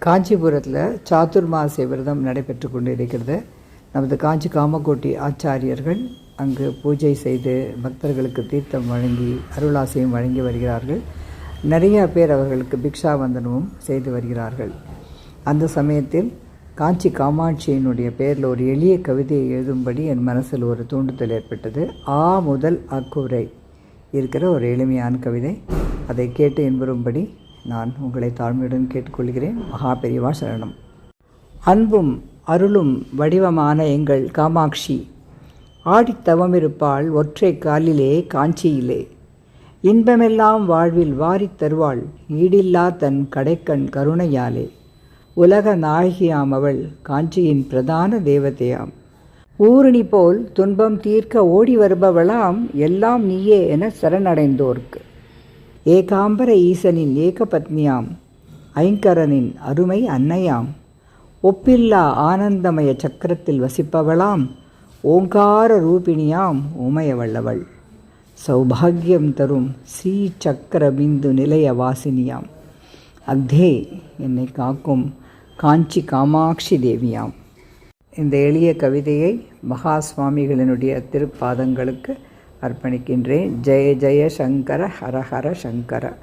காஞ்சிபுரத்தில் சாதுர்மாசிய விரதம் நடைபெற்று கொண்டு இருக்கிறது. நமது காஞ்சி காமகோட்டி ஆச்சாரியர்கள் அங்கு பூஜை செய்து பக்தர்களுக்கு தீர்த்தம் வழங்கி அருளாசையும் வழங்கி வருகிறார்கள். நிறைய பேர் அவர்களுக்கு பிக்ஷா வந்தனமும் செய்து வருகிறார்கள். அந்த சமயத்தில் காஞ்சி காமாட்சியினுடைய பேரில் ஒரு எளிய கவிதையை எழுதும்படி என் மனசில் ஒரு தூண்டுதல் ஏற்பட்டது. ஆ முதல் அக்குறை இருக்கிற ஒரு எளிமையான கவிதை. அதை கேட்டு இன்புறும்படி நான் உங்களை தாழ்மையுடன் கேட்டுக்கொள்கிறேன். மகா பெரியவா சரணம். அன்பும் அருளும் வடிவமான எங்கள் காமாட்சி ஆடித்தவமிருப்பாள் ஒற்றை காலிலே காஞ்சியிலே. இன்பமெல்லாம் வாழ்வில் வாரித் தருவாள் ஈடில்லா தன் கடைக்கண் கருணையாலே. உலக நாயகியாம் அவள் காஞ்சியின் பிரதான தேவதையாம். ஊருணி போல் துன்பம் தீர்க்க ஓடி வருபவளாம் எல்லாம் நீயே என சரணடைந்தோர்க்கு. ஏகாம்பர ஈசனின் ஏகபத்னியாம் ஐங்கரனின் அருமை அன்னையாம். ஒப்பில்லா ஆனந்தமய சக்கரத்தில் வசிப்பவளாம் ஓங்கார ரூபிணியாம் உமையவள்ளவள். சௌபாகியம் தரும் ஸ்ரீ சக்கர பிந்து நிலைய வாசினியாம். அக்தே என்னை காக்கும் காஞ்சி காமாட்சி தேவியாம். இந்த எளிய கவிதையை மகா சுவாமிகளினுடைய திருப்பாதங்களுக்கு அர்ப்பணிக்கின்றேன். ஜெய ஜெய சங்கர ஹர ஹர சங்கர.